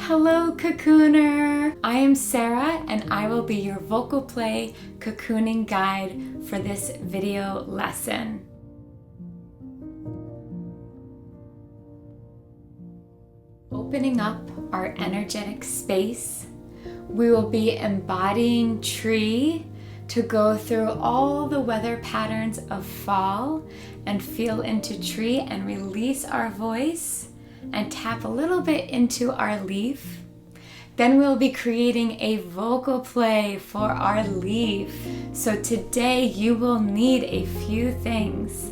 Hello, Cocooner! I am Sarah and I will be your vocal play cocooning guide for this video lesson. Opening up our energetic space, we will be embodying tree to go through all the weather patterns of fall and feel into tree and release our voice and tap a little bit into our leaf. Then we'll be creating a vocal play for our leaf. So today you will need a few things.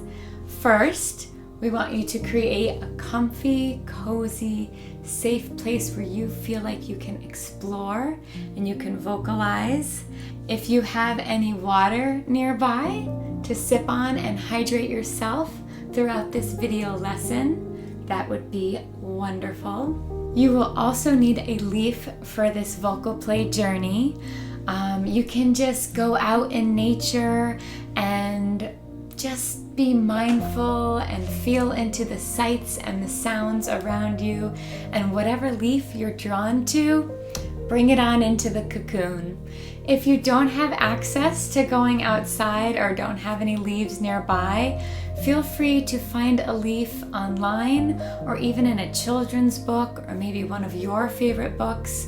First, we want you to create a comfy, cozy, safe place where you feel like you can explore and you can vocalize. If you have any water nearby to sip on and hydrate yourself throughout this video lesson, that would be wonderful. You will also need a leaf for this vocal play journey. You can just go out in nature and just be mindful and feel into the sights and the sounds around you, and whatever leaf you're drawn to, bring it on into the cocoon. If you don't have access to going outside or don't have any leaves nearby, feel free to find a leaf online or even in a children's book or maybe one of your favorite books.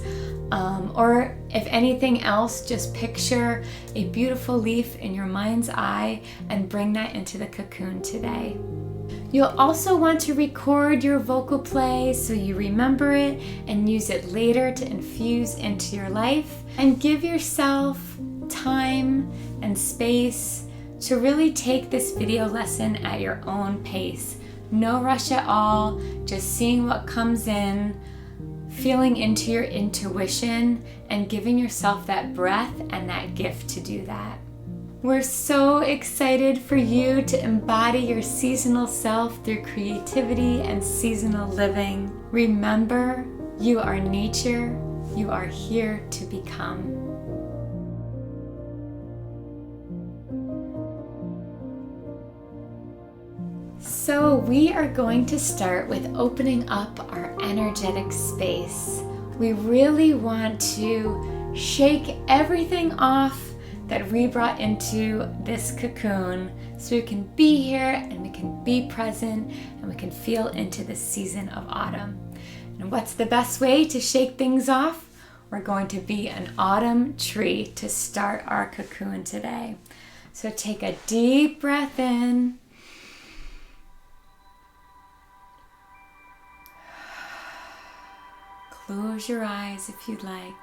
Or if anything else, just picture a beautiful leaf in your mind's eye and bring that into the cocoon today. You'll also want to record your vocal play so you remember it and use it later to infuse into your life, and give yourself time and space to really take this video lesson at your own pace. No rush at all, just seeing what comes in, feeling into your intuition, and giving yourself that breath and that gift to do that. We're so excited for you to embody your seasonal self through creativity and seasonal living. Remember, you are nature. You are here to become. So we are going to start with opening up our energetic space. We really want to shake everything off that we brought into this cocoon so we can be here and we can be present and we can feel into the season of autumn. And what's the best way to shake things off? We're going to be an autumn tree to start our cocoon today. So take a deep breath in. Close your eyes if you'd like.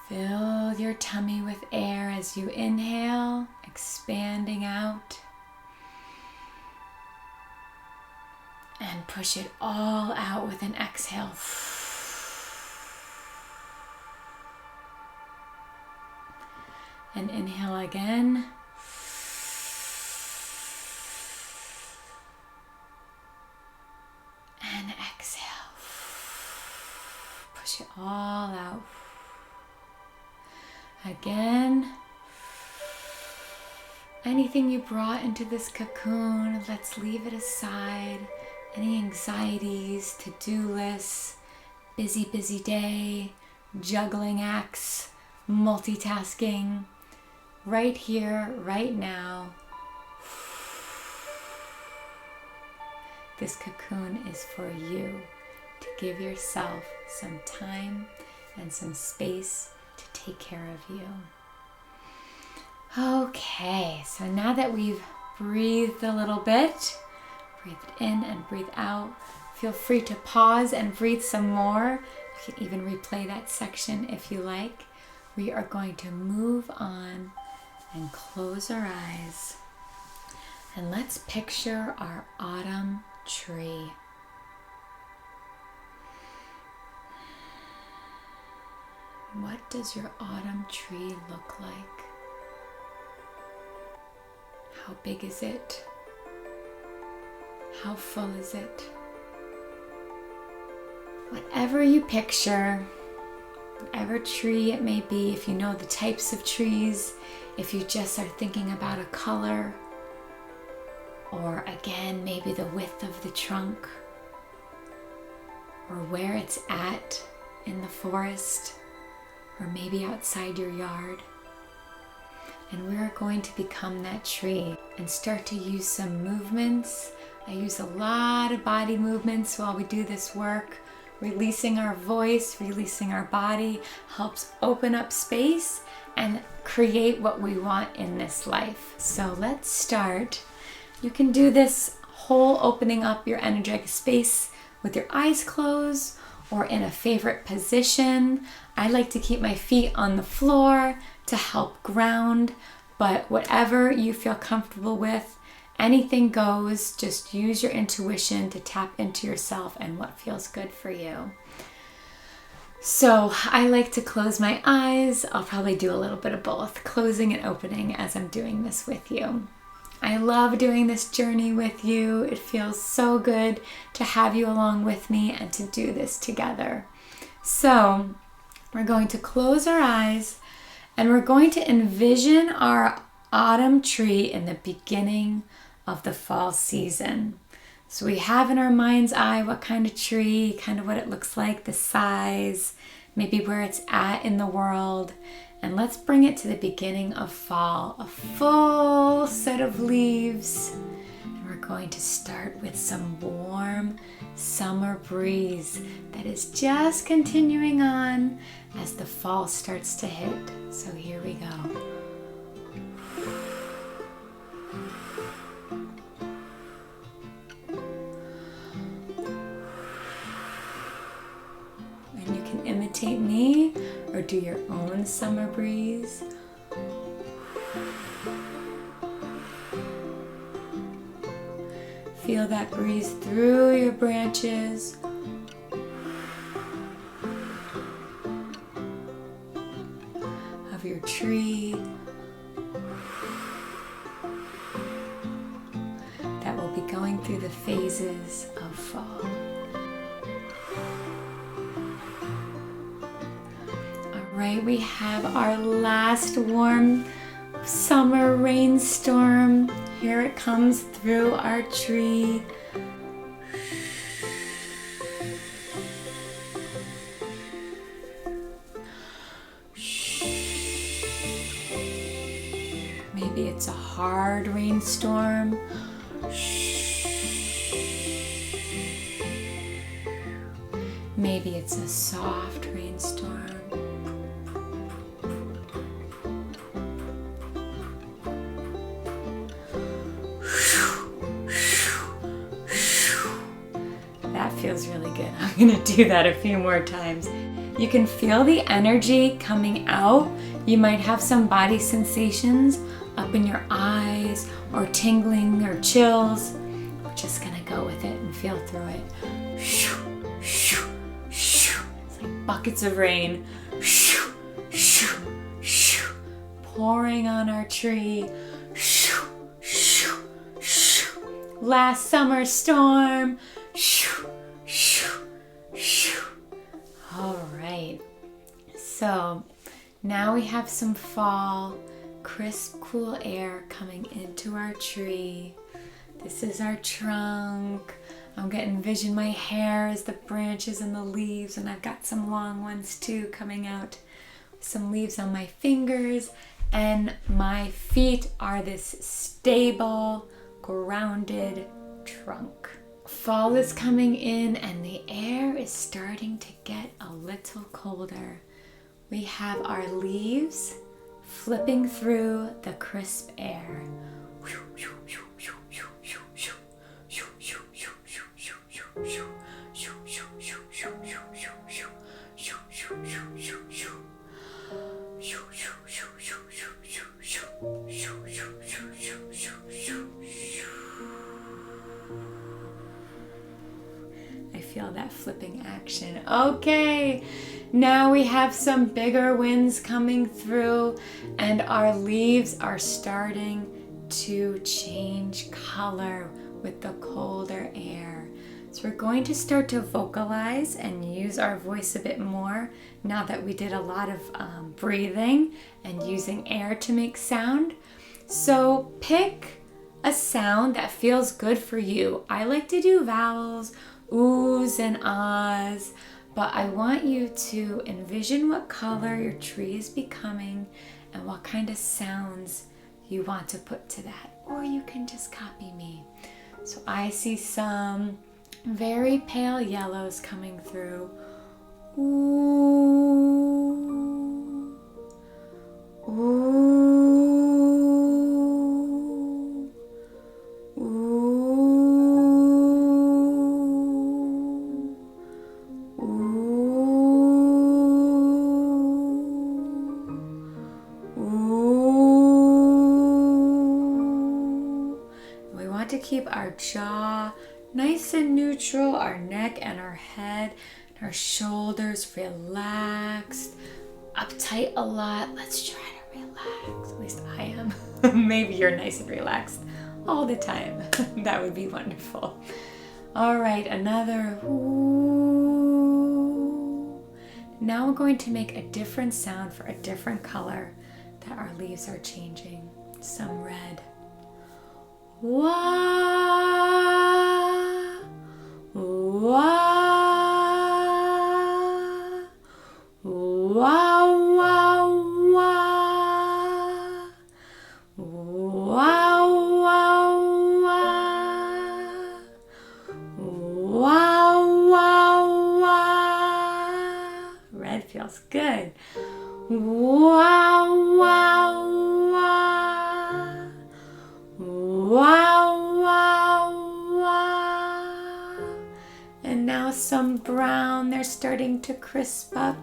Fill your tummy with air as you inhale, expanding out. And push it all out with an exhale. And inhale again. And exhale. Push it all out. Again. Anything you brought into this cocoon, let's leave it aside. Any anxieties, to-do lists, busy day, juggling acts, multitasking. Right here, right now. This cocoon is for you to give yourself some time and some space to take care of you. Okay, so now that we've breathed a little bit, breathe in and breathe out. Feel free to pause and breathe some more. You can even replay that section if you like. We are going to move on and close our eyes. And let's picture our autumn tree. What does your autumn tree look like? How big is it? How full is it? Whatever you picture, whatever tree it may be, if you know the types of trees, if you just are thinking about a color, or again, maybe the width of the trunk, or where it's at in the forest, or maybe outside your yard. And we're going to become that tree and start to use some movements. I use a lot of body movements while we do this work. Releasing our voice, releasing our body helps open up space and create what we want in this life. So let's start. You can do this whole opening up your energetic space with your eyes closed or in a favorite position. I like to keep my feet on the floor to help ground, but whatever you feel comfortable with, anything goes. Just use your intuition to tap into yourself and what feels good for you. So I like to close my eyes. I'll probably do a little bit of both, closing and opening as I'm doing this with you. I love doing this journey with you. It feels so good to have you along with me and to do this together. So we're going to close our eyes and we're going to envision our autumn tree in the beginning of the fall season. So we have in our mind's eye what kind of tree, kind of what it looks like, the size, maybe where it's at in the world. And let's bring it to the beginning of fall, a full set of leaves. And we're going to start with some warm summer breeze that is just continuing on as the fall starts to hit. So here we go. And you can imitate me or do your own summer breeze. Feel that breeze through your branches. Of your tree. That will be going through the phases of fall. Right, we have our last warm summer rainstorm. Here it comes through our tree. Maybe it's a hard rainstorm. Maybe it's a soft rainstorm. Feels really good. I'm going to do that a few more times. You can feel the energy coming out. You might have some body sensations up in your eyes or tingling or chills. We're just going to go with it and feel through it. It's like buckets of rain pouring on our tree. Last summer storm. All right, so now we have some fall, crisp, cool air coming into our tree. This is our trunk. I'm getting envision my hair as the branches and the leaves, and I've got some long ones too coming out. Some leaves on my fingers, and my feet are this stable, grounded trunk. Fall is coming in and the air is starting to get a little colder. We have our leaves flipping through the crisp air. Feel that flipping action. Okay, now we have some bigger winds coming through and our leaves are starting to change color with the colder air. So we're going to start to vocalize and use our voice a bit more now that we did a lot of breathing and using air to make sound. So pick a sound that feels good for you. I like to do vowels oohs and ahs, but I want you to envision what color your tree is becoming and what kind of sounds you want to put to that. Or you can just copy me. So I see some very pale yellows coming through. Ooh. Ooh. Ooh. Ooh. Ooh. We want to keep our jaw nice and neutral, our neck and our head, and our shoulders relaxed, uptight a lot. Let's try to relax. At least I am. Maybe you're nice and relaxed all the time. That would be wonderful. All right, another ooh. Now we're going to make a different sound for a different color that our leaves are changing. Some red. Wah, wah, wah, wah, wah, wah, wah, wah, wah, wah. Red feels good. Wow, wow, wow. Wow, wow, wow. And now some brown, they're starting to crisp up.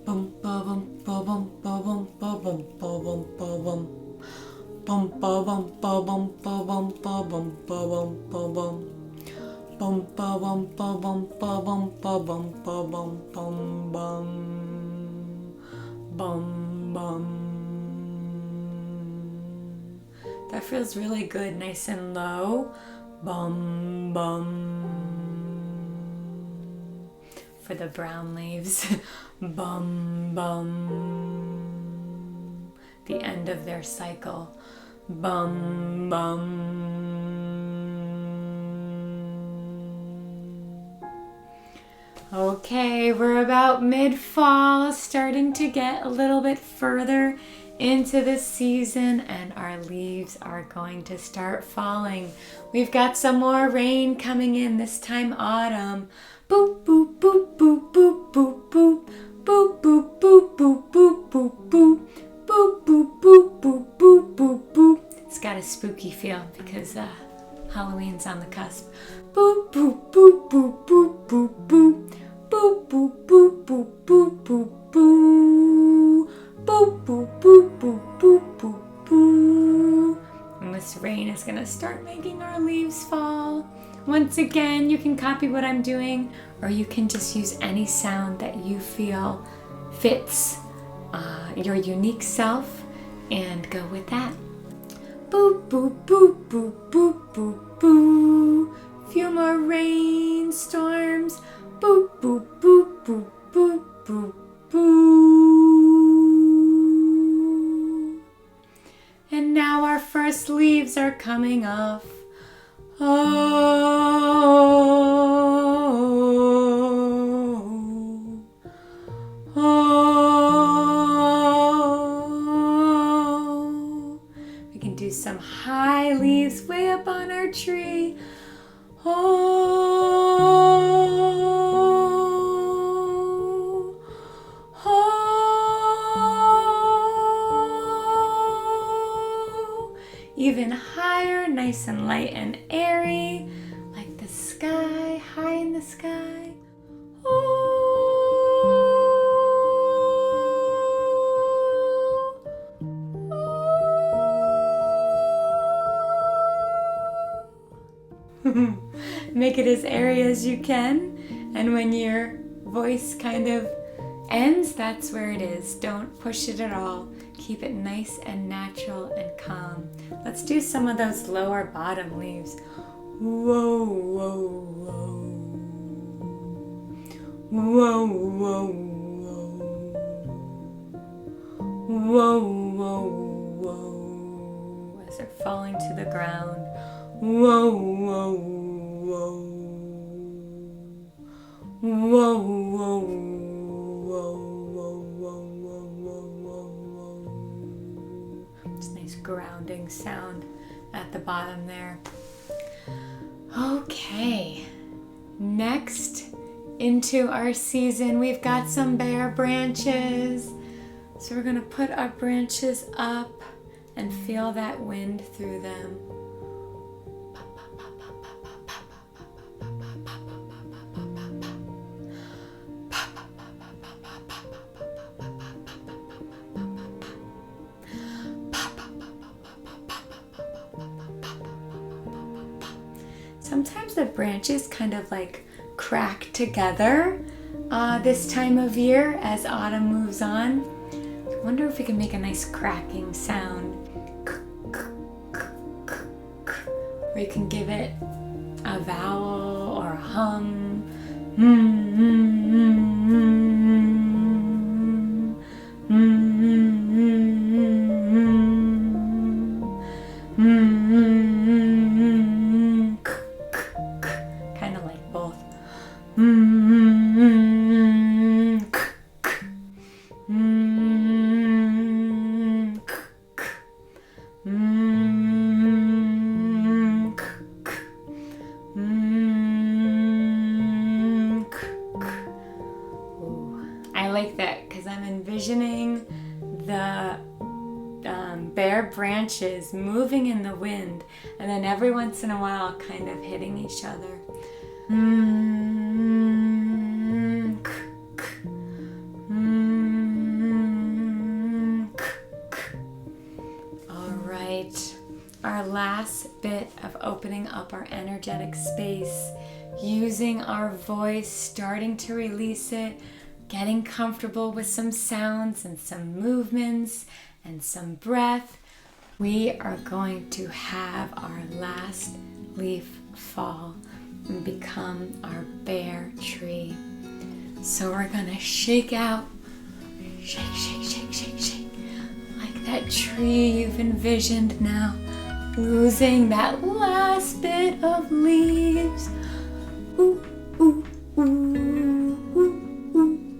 Bum ba bum ba bum ba bum ba bum ba bum ba bum. Bum ba bum ba bum ba bum ba bum ba bum ba bum. Bum ba bum ba bum ba bum ba bum ba bum bum bum bum bum. That feels really good, nice and low. Bum bum. For the brown leaves. Bum bum. The end of their cycle. Bum bum. Okay, we're about mid-fall, starting to get a little bit further into the season, and our leaves are going to start falling. We've got some more rain coming in, this time autumn. Boop, boop, boop, boop, boop, boop, boop. Boop, boop, boop, boop, boop, boop, boop. Boop, boop, boop, boop, boop, boop, boop. It's got a spooky feel because Halloween's on the cusp. Boop, boop, boop, boop, boop, boop, boop. Boop, boop, boop, boop, boop, boop, boop. Boop, boop, boop, boop, boop, boop, boop. And this rain is going to start making our leaves fall. Once again, you can copy what I'm doing, or you can just use any sound that you feel fits your unique self and go with that. Boop, boop, boop, boop, boop, boop, boop. Few more rainstorms. Boop, boop, boop, boop, boop, boop, boop. And now our first leaves are coming off. Oh, oh. We can do some high leaves way up on our tree. Oh, oh. Even higher, nice and light and airy, like the sky, high in the sky. Make it as airy as you can, and when your voice kind of ends, that's where it is. Don't push it at all. Keep it nice and natural and calm. Let's do some of those lower bottom leaves. Whoa, whoa, whoa. Whoa, whoa, whoa. whoa, whoa, whoa, as they're falling to the ground. Whoa, whoa, whoa, whoa, whoa, whoa, whoa, whoa, whoa, whoa. Just nice grounding sound at the bottom there. Okay, next into our season, we've got some bare branches. So we're gonna put our branches up and feel that wind through them. Sometimes the branches kind of like crack together this time of year as autumn moves on. I wonder if we can make a nice cracking sound. Or you can give it a vowel or a hum. Kind of like both. I like that because I'm envisioning the bare branches moving in the wind and then every once in a while kind of hitting each other. All right, our last bit of opening up our energetic space, using our voice, starting to release it, getting comfortable with some sounds and some movements and some breath. We are going to have our last leaf fall and become our bare tree. So we're gonna shake out, shake, shake, shake, shake, shake, like that tree you've envisioned now, losing that last bit of leaves. Ooh, ooh, ooh, ooh, ooh, ooh, ooh, ooh,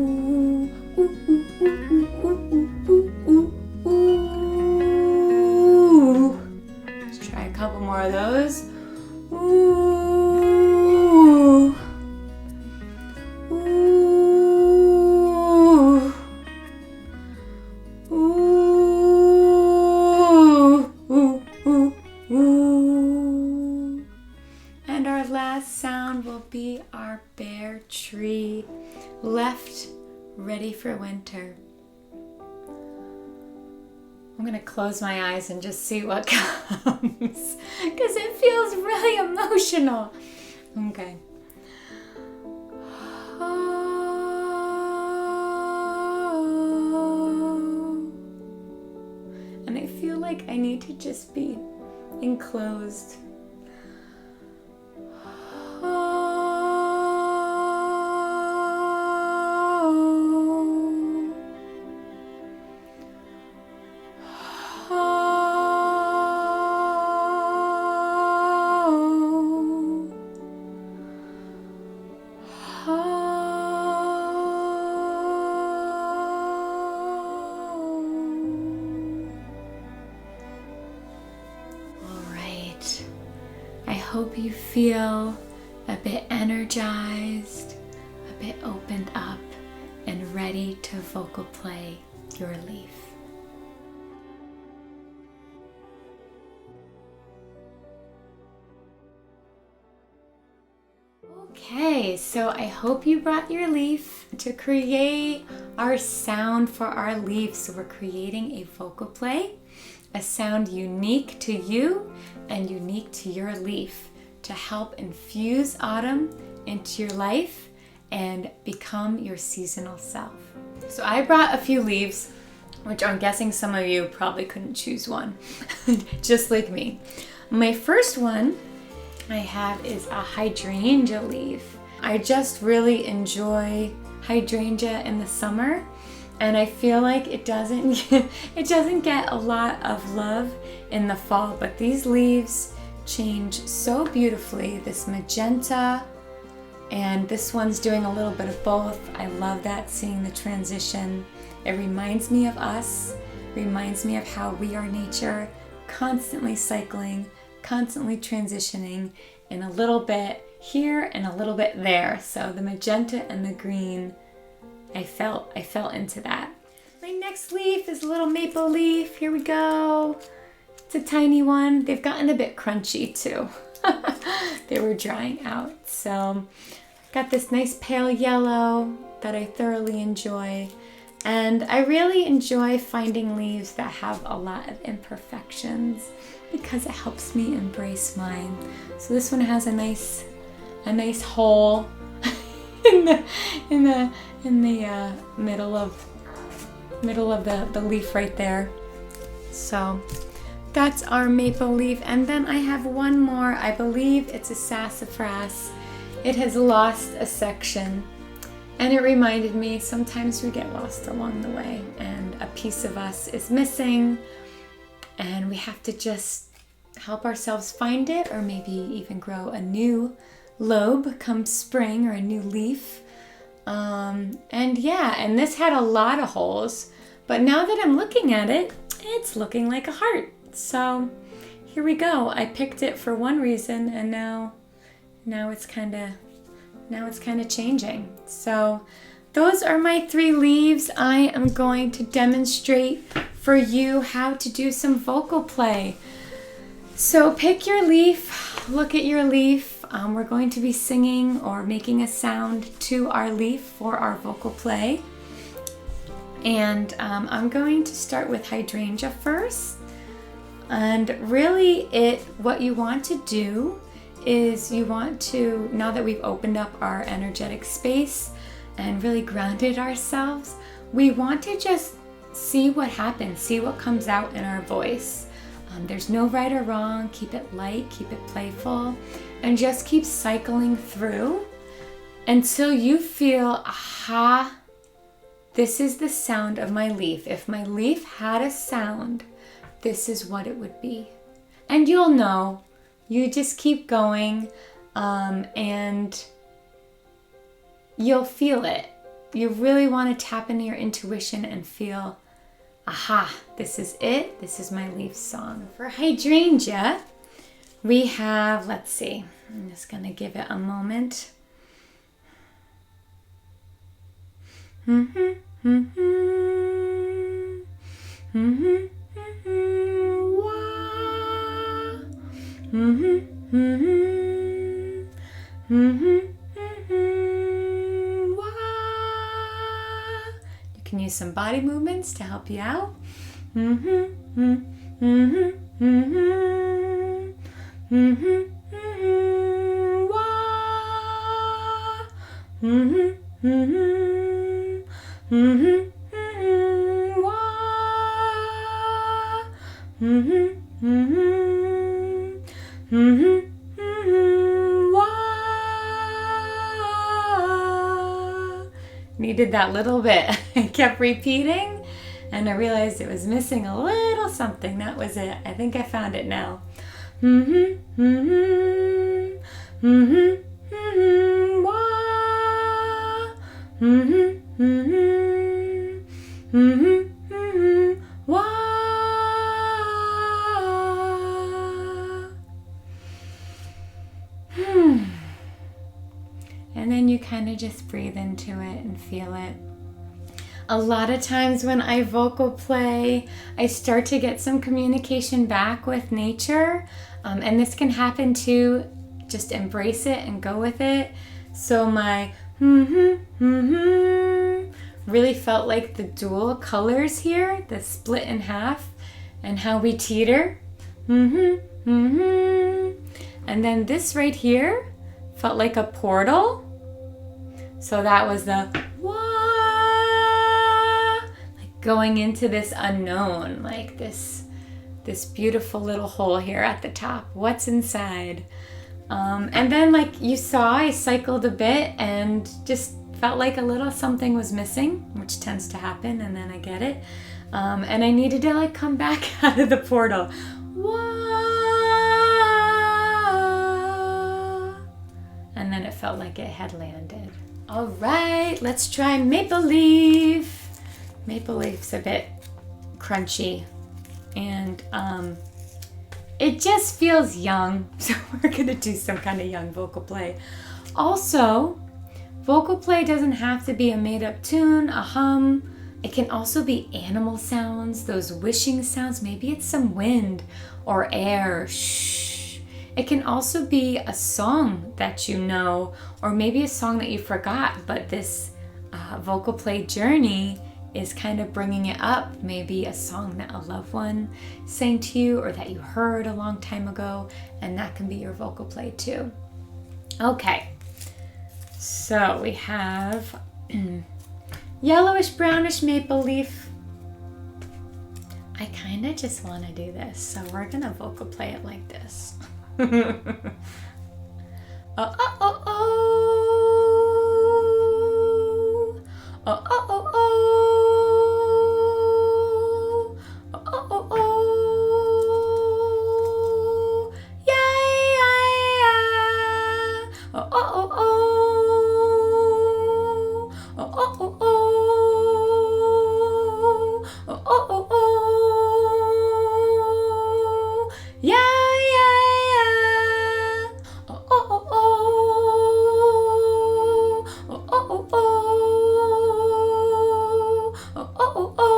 ooh, ooh, let's try a couple more of those. Ooh. Ooh. Ooh. Ooh. Ooh. Ooh. And our last sound will be our bare tree, left ready for winter. I'm gonna close my eyes and just see what comes because it feels really emotional. Okay. And I feel like I need to just be enclosed. I hope you feel a bit energized, a bit opened up, and ready to vocal play your leaf. Okay, so I hope you brought your leaf to create our sound for our leaf. So we're creating a vocal play, a sound unique to you and unique to your leaf to help infuse autumn into your life and become your seasonal self. So I brought a few leaves, which I'm guessing some of you probably couldn't choose one, just like me. My first one I have is a hydrangea leaf. I just really enjoy hydrangea in the summer, and I feel like it doesn't get a lot of love in the fall, but these leaves change so beautifully. This magenta, and this one's doing a little bit of both. I love that, seeing the transition. It reminds me of us, reminds me of how we are nature, constantly cycling, constantly transitioning in a little bit here and a little bit there. So the magenta and the green, I felt into that. My next leaf is a little maple leaf. Here we go. It's a tiny one. They've gotten a bit crunchy too. They were drying out. So got this nice pale yellow that I thoroughly enjoy. And I really enjoy finding leaves that have a lot of imperfections because it helps me embrace mine. So this one has a nice hole in the middle of the leaf right there. So that's our maple leaf. And then I have one more. I believe it's a sassafras. It has lost a section, and it reminded me sometimes we get lost along the way and a piece of us is missing, and we have to just help ourselves find it, or maybe even grow a new lobe come spring, or a new leaf. And this had a lot of holes, but now that I'm looking at it, it's looking like a heart. So here we go. I picked it for one reason, and now it's kind of changing. So those are my 3 leaves. I am going to demonstrate for you how to do some vocal play. So pick your leaf, look at your leaf. We're going to be singing or making a sound to our leaf for our vocal play. And I'm going to start with hydrangea first. And really what you want to do is you want to, now that we've opened up our energetic space and really grounded ourselves, we want to just see what happens, see what comes out in our voice. There's no right or wrong. Keep it light, keep it playful, and just keep cycling through until you feel, aha, this is the sound of my leaf. If my leaf had a sound, this is what it would be. And you'll know. You just keep going, and you'll feel it. You really want to tap into your intuition and feel, aha, this is it. This is my leaf song. For hydrangea, we have, let's see, I'm just going to give it a moment. You can use some body movements to help you out. Needed that little bit. I kept repeating, and I realized it was missing a little something. That was it. I think I found it now. And then you kind of just breathe into it and feel it. A lot of times when I vocal play, I start to get some communication back with nature. And this can happen too. Just embrace it and go with it. So my really felt like the dual colors here, the split in half, and how we teeter. And then this right here felt like a portal. So that was the wah, like going into this unknown, like this this beautiful little hole here at the top. What's inside? And then like you saw, I cycled a bit and just felt like a little something was missing, which tends to happen, and then I get it. And I needed to like come back out of the portal. And then it felt like it had landed. All right, let's try Maple Leaf. Maple Leaf's a bit crunchy, and it just feels young, so we're gonna do some kind of young vocal play. Also, vocal play doesn't have to be a made-up tune, a hum. It can also be animal sounds, those wishing sounds. Maybe it's some wind or air, shh. It can also be a song that you know, or maybe a song that you forgot, but this vocal play journey is kind of bringing it up. Maybe a song that a loved one sang to you or that you heard a long time ago, and that can be your vocal play too. Okay, so we have yellowish brownish maple leaf. I kind of just want to do this, so we're gonna vocal play it like this. Oh, oh, oh, oh. Oh, oh, oh, oh. Oh, oh, oh, oh. Yeah, yeah, yeah. Oh, oh, oh, oh. Oh, oh, oh, oh. Oh, oh, oh, oh. Yeah, yeah, yeah. Oh, oh, oh, oh. Oh, oh, oh, oh. Oh, oh, oh, oh.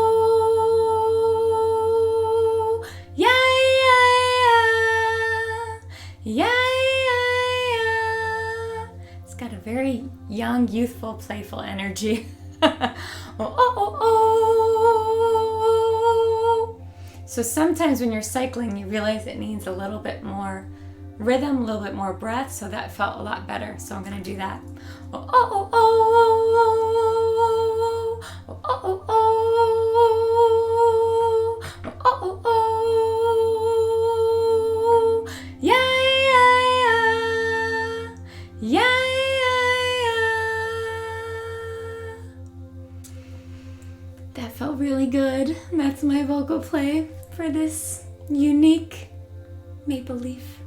Yeah, yeah, yeah. Yeah, yeah, yeah. It's got a very young, youthful, playful energy. Oh, oh, oh, oh. So sometimes when you're cycling, you realize it needs a little bit more rhythm, a little bit more breath, so that felt a lot better. So I'm gonna do that. Oh, oh, oh, oh. Oh, oh, oh, oh. Oh, oh, oh, oh. Yeah, yeah, yeah. Yeah, yeah, yeah. That felt really good. That's my vocal play for this unique maple leaf.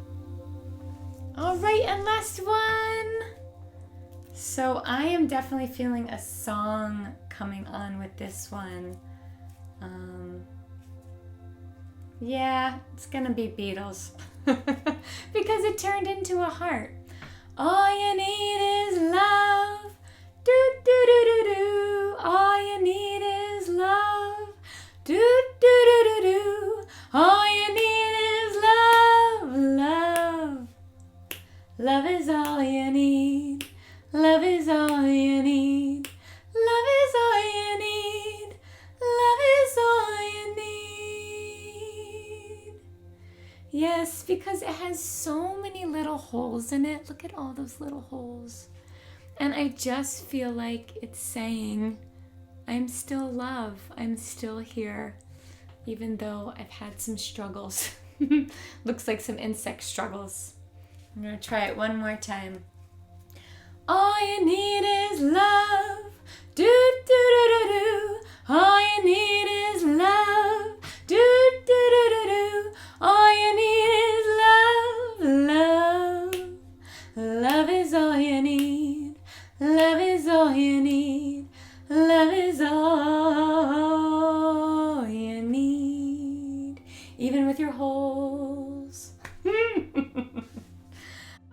All right, and last one. So I am definitely feeling a song coming on with this one. Yeah, it's gonna be Beatles because it turned into a heart. All you need is love. Do do do do do. All you need is love. Do do do do do. All you need is love, love. Love is all you need. Love is all you need. Love is all you need. Love is all you need. Yes, because it has so many little holes in it. Look at all those little holes. And I just feel like it's saying, I'm still love. I'm still here. Even though I've had some struggles. Looks like some insect struggles. I'm going to try it one more time. All you need is love. Do, do, do, do, do. All you need is love. Do, do, do, do, do. All you need is love, love. Love is all you need. Love is all you need. Love is all you need. Even with your holes.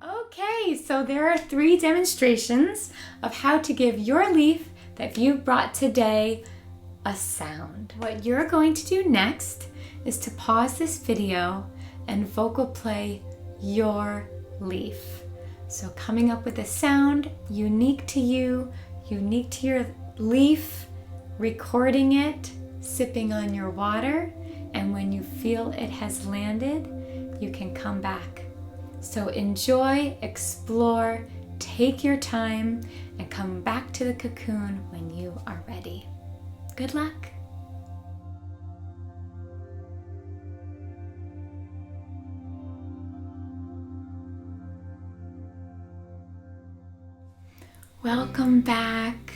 Okay, so there are 3 demonstrations of how to give your leaf that you brought today a sound. What you're going to do next is to pause this video and vocal play your leaf. So coming up with a sound unique to you, unique to your leaf, recording it, sipping on your water, and when you feel it has landed, you can come back. So enjoy, explore, take your time, and come back to the cocoon when you are ready. Good luck. Welcome back.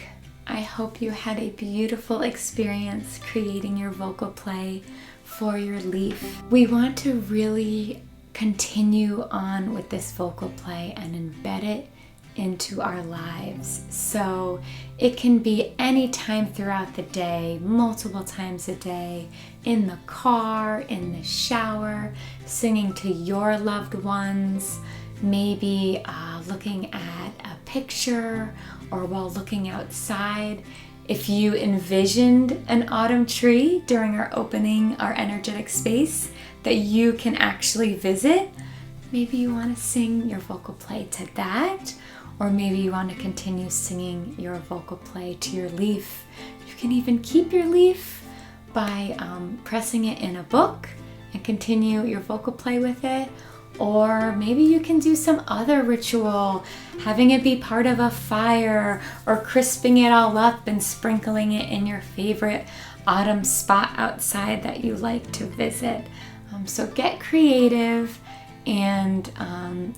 I hope you had a beautiful experience creating your vocal play for your leaf. We want to really continue on with this vocal play and embed it into our lives. So it can be any time throughout the day, multiple times a day, in the car, in the shower, singing to your loved ones, maybe looking at a picture or while looking outside. If you envisioned an autumn tree during our opening our energetic space that you can actually visit, maybe you want to sing your vocal play to that, or maybe you want to continue singing your vocal play to your leaf. You can even keep your leaf by pressing it in a book and continue your vocal play with it. Or maybe you can do some other ritual, having it be part of a fire, or crisping it all up and sprinkling it in your favorite autumn spot outside that you like to visit. So get creative, and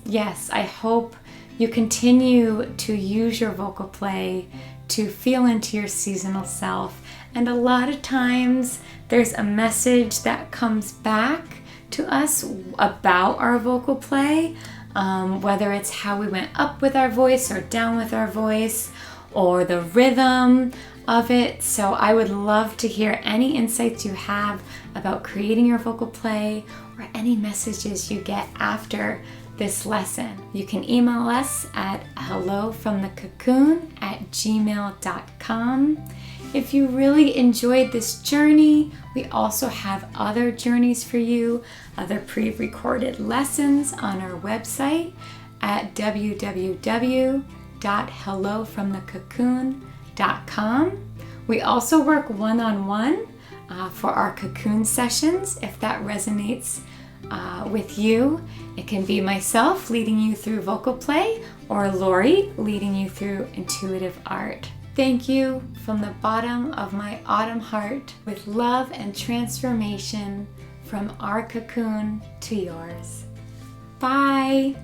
yes, I hope you continue to use your vocal play to feel into your seasonal self. And a lot of times there's a message that comes back to us about our vocal play, whether it's how we went up with our voice or down with our voice, or the rhythm of it. So I would love to hear any insights you have about creating your vocal play, or any messages you get after this lesson. You can email us at hellofromthecocoon@gmail.com. If you really enjoyed this journey, we also have other journeys for you, other pre-recorded lessons on our website at www.hellofromthecocoon.com. We also work one-on-one for our cocoon sessions. If that resonates with you, it can be myself leading you through vocal play, or Laurie leading you through intuitive art. Thank you from the bottom of my autumn heart, with love and transformation from our cocoon to yours. Bye.